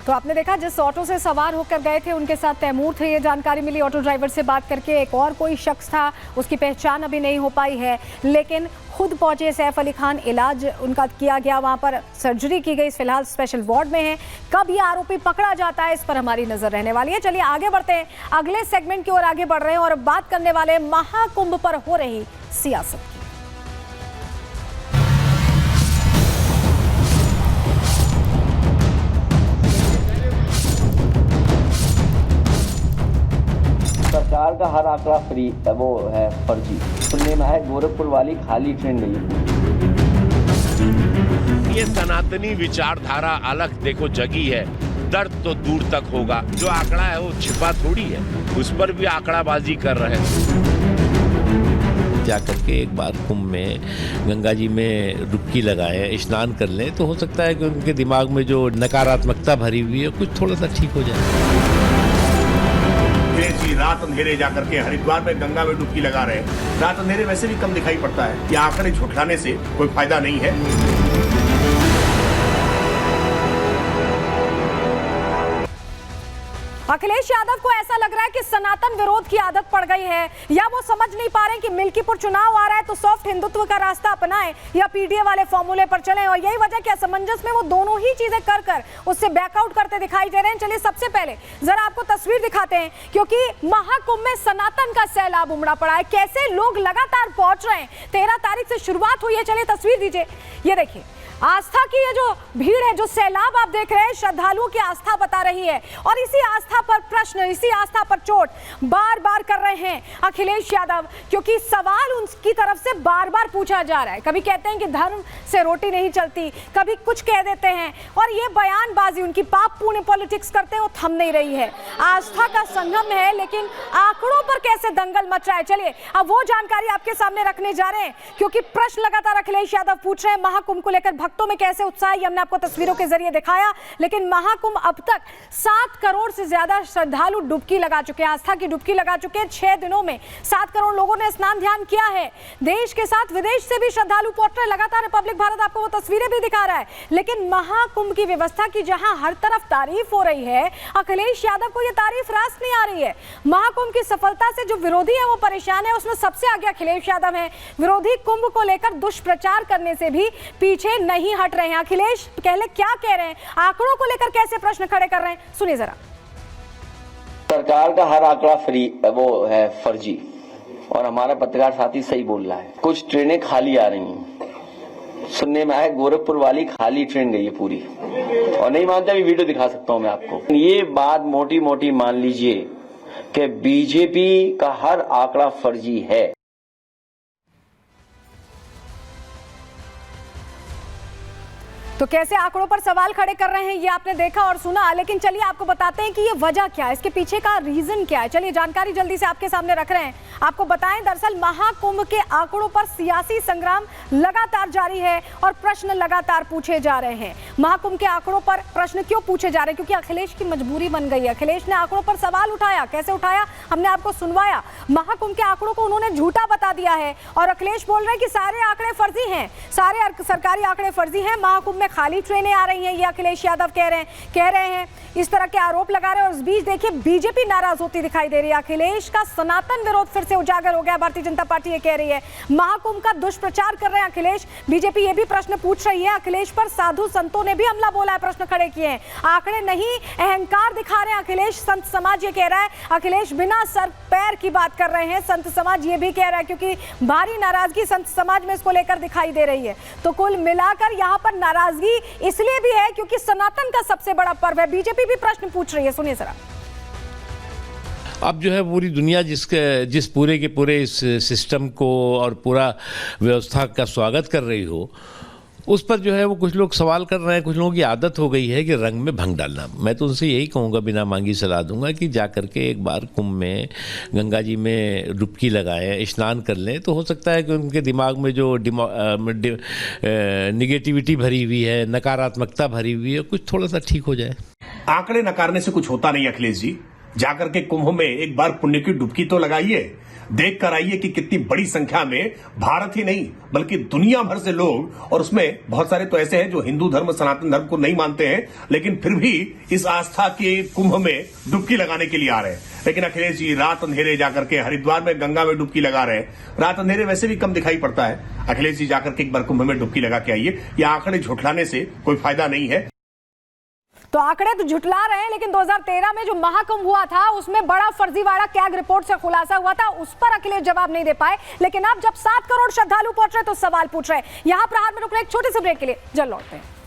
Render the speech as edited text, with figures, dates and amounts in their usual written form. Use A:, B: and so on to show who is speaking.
A: तो आपने देखा जिस ऑटो से सवार होकर गए थे उनके साथ तैमूर थे, ये जानकारी मिली ऑटो ड्राइवर से बात करके। एक और कोई शख्स था, उसकी पहचान अभी नहीं हो पाई है, लेकिन खुद पहुंचे सैफ अली खान, इलाज उनका किया गया, वहां पर सर्जरी की गई, फिलहाल स्पेशल वार्ड में है। कब ये आरोपी पकड़ा जाता है इस पर हमारी नजर रहने वाली है। चलिए आगे बढ़ते हैं, अगले सेगमेंट की ओर आगे बढ़ रहे हैं और बात करने वाले महाकुंभ पर हो रही सियासत की।
B: सरकार का हर आंकड़ा फ्री वो है फर्जी। सुनने में है गोरखपुर वाली खाली ट्रेन गई।
C: ये सनातनी विचारधारा अलग देखो जगी है, दर्द तो दूर तक होगा। जो आंकड़ा है वो छिपा थोड़ी है, उस पर भी आंकड़ाबाजी कर रहे हैं।
D: जाकर के एक बार कुंभ में गंगा जी में डुबकी लगाएं, स्नान कर लें, तो हो सकता है कि उनके दिमाग में जो नकारात्मकता भरी हुई है कुछ थोड़ा सा ठीक हो जाए।
E: रात अंधेरे जाकर के हरिद्वार में गंगा में डुबकी लगा रहे हैं। रात अंधेरे वैसे भी कम दिखाई पड़ता है। ये आंकड़े झुठलाने से कोई फायदा नहीं है।
A: अखिलेश यादव को ऐसा लग रहा है कि सनातन विरोध की आदत पड़ गई है, या वो समझ नहीं पा रहे हैं कि मिल्कीपुर चुनाव आ रहा है तो सॉफ्ट हिंदुत्व का रास्ता अपनाएं या पीडीए वाले फॉर्मूले पर चलें, और यही वजह कि असमंजस में वो दोनों ही चीजें कर कर उससे बैकआउट करते दिखाई दे रहे हैं। चलिए सबसे पहले जरा आपको तस्वीर दिखाते हैं, क्योंकि महाकुंभ में सनातन का सैलाब उमड़ा पड़ा है। कैसे लोग लगातार पहुंच रहे हैं, 13 तारीख से शुरुआत हुई है। चलिए तस्वीर दीजिए, ये देखिए आस्था की ये जो भीड़ है, जो सैलाब आप देख रहे हैं, श्रद्धालुओं की आस्था बता रही है, और इसी आस्था पर प्रश्न, इसी आस्था पर चोट बार बार कर रहे हैं अखिलेश यादव, क्योंकि सवाल उनकी तरफ से बार बार पूछा जा रहा है। कभी कहते हैं कि धर्म से रोटी नहीं चलती, कभी कुछ कह देते हैं, और ये बयानबाजी उनकी पाप पुण्य पॉलिटिक्स करते हैं वो थम नहीं रही है। आस्था का संगम है, लेकिन आंकड़ों पर कैसे दंगल मच रहा है, चलिए अब वो जानकारी आपके सामने रखने जा रहे हैं, क्योंकि प्रश्न लगातार अखिलेश यादव पूछ रहे हैं महाकुंभ को लेकर। भक्तों में कैसे उत्साह, ये हमने आपको तस्वीरों के जरिए दिखाया, लेकिन महाकुंभ अब तक 7 करोड़ से ज्यादा श्रद्धालु डुबकी लगा चुके हैं, आस्था की डुबकी लगा चुके हैं। 6 दिनों में 7 करोड़ लोगों ने स्नान ध्यान किया है। देश के साथ विदेश से भी श्रद्धालु पहुंच रहे, लगातार रिपब्लिक भारत आपको वो तस्वीरें भी दिखा रहा है। लेकिन महाकुंभ की व्यवस्था की जहां हर तरफ तारीफ हो रही है, अखिलेश यादव को यह तारीफ रास नहीं आ रही है। महाकुंभ की सफलता से जो विरोधी है वो परेशान है, उसमें सबसे आगे अखिलेश यादव है। विरोधी कुंभ को लेकर दुष्प्रचार करने से भी पीछे नहीं हट रहे हैं। अखिलेश पहले क्या कह रहे हैं, आंकड़ों को लेकर कैसे प्रश्न खड़े कर रहे हैं, सुनिए जरा।
B: सरकार का हर आंकड़ा फ्री वो है फर्जी, और हमारा पत्रकार साथी सही बोल रहा है। कुछ ट्रेनें खाली आ रही हैं। सुनने में है गोरखपुर वाली खाली ट्रेन गई है पूरी, और नहीं मानते अभी वीडियो दिखा सकता हूं मैं आपको। ये बात मोटी मोटी मान लीजिए कि बीजेपी का हर आंकड़ा फर्जी है।
A: तो कैसे आंकड़ों पर सवाल खड़े कर रहे हैं ये आपने देखा और सुना, लेकिन चलिए आपको बताते हैं कि ये वजह क्या है, इसके पीछे का रीजन क्या है। चलिए जानकारी जल्दी से आपके सामने रख रहे हैं, आपको बताएं। दरअसल महाकुंभ के आंकड़ों पर सियासी संग्राम लगातार जारी है और प्रश्न लगातार पूछे जा रहे हैं। महाकुंभ के आंकड़ों पर प्रश्न क्यों पूछे जा रहे हैं, क्योंकि अखिलेश की मजबूरी बन गई है। अखिलेश ने आंकड़ों पर सवाल उठाया, कैसे उठाया हमने आपको सुनवाया। महाकुंभ के आंकड़ों को उन्होंने झूठा बता दिया है, और अखिलेश बोल रहे हैं कि सारे आंकड़े फर्जी हैं, सारे सरकारी आंकड़े फर्जी हैं, महाकुंभ में खाली ट्रेनें आ रही हैं, ये अखिलेश यादव कह रहे हैं, इस तरह के आरोप लगा रहे हैं। और इस बीच देखिए बीजेपी नाराज होती दिखाई दे रही है। अखिलेश का सनातन विरोध फिर से उजागर हो गया, भारतीय जनता पार्टी ये कह रही है। महाकुंभ का दुष्प्रचार कर रहे हैं अखिलेश, बीजेपी ये भी प्रश्न पूछ रही है। अखिलेश पर साधु संतों ने भी हमला बोला है, प्रश्न खड़े किए हैं। आंकड़े नहीं, अहंकार दिखा रहे हैं अखिलेश, संत समाज ये कह रहा है। अखिलेश बिना सर पैर की बात कर रहे हैं, संत समाज ये भी कह रहा है, क्योंकि भारी नाराजगी संत समाज में इसको लेकर दिखाई दे रही है। तो कुल मिलाकर यहाँ पर नाराजगी इसलिए भी है क्योंकि सनातन का सबसे बड़ा पर्व है। बीजेपी भी प्रश्न पूछ रही है, सुनिए जरा।
D: अब जो है पूरी दुनिया जिस पूरे के पूरे इस सिस्टम को और पूरा व्यवस्था का स्वागत कर रही हो, उस पर जो है वो कुछ लोग सवाल कर रहे हैं। कुछ लोगों की आदत हो गई है कि रंग में भंग डालना। मैं तो उनसे यही कहूँगा, बिना मांगी सलाह दूंगा कि जा करके एक बार कुंभ में गंगा जी में डुबकी लगाएं, स्नान कर लें, तो हो सकता है कि उनके दिमाग में जो निगेटिविटी भरी हुई है, नकारात्मकता भरी हुई है, कुछ थोड़ा सा ठीक हो जाए।
E: आंकड़े नकारने से कुछ होता नहीं अखिलेश जी। जाकर के कुंभ में एक बार पुण्य की डुबकी तो लगाइए। देख कर आइए कि कितनी बड़ी संख्या में भारत ही नहीं बल्कि दुनिया भर से लोग, और उसमें बहुत सारे तो ऐसे हैं जो हिंदू धर्म सनातन धर्म को नहीं मानते हैं लेकिन फिर भी इस आस्था के कुंभ में डुबकी लगाने के लिए आ रहे हैं। लेकिन अखिलेश जी रात अंधेरे जाकर के हरिद्वार में गंगा में डुबकी लगा रहे हैं। रात अंधेरे वैसे भी कम दिखाई पड़ता है। अखिलेश जी जाकर के एक बार कुंभ में डुबकी लगा के आइए। ये आंकड़े झुठलाने से कोई फायदा नहीं है।
A: तो आंकड़े तो झुठला रहे हैं, लेकिन 2013 में जो महाकुंभ हुआ था उसमें बड़ा फर्जीवाड़ा कैग रिपोर्ट से खुलासा हुआ था, उस पर अखिलेश जवाब नहीं दे पाए। लेकिन अब जब 7 करोड़ श्रद्धालु पहुंच रहे तो सवाल पूछ रहे हैं। यहां प्रहार में रुक रहे एक छोटे से ब्रेक के लिए, जल्द लौटते हैं।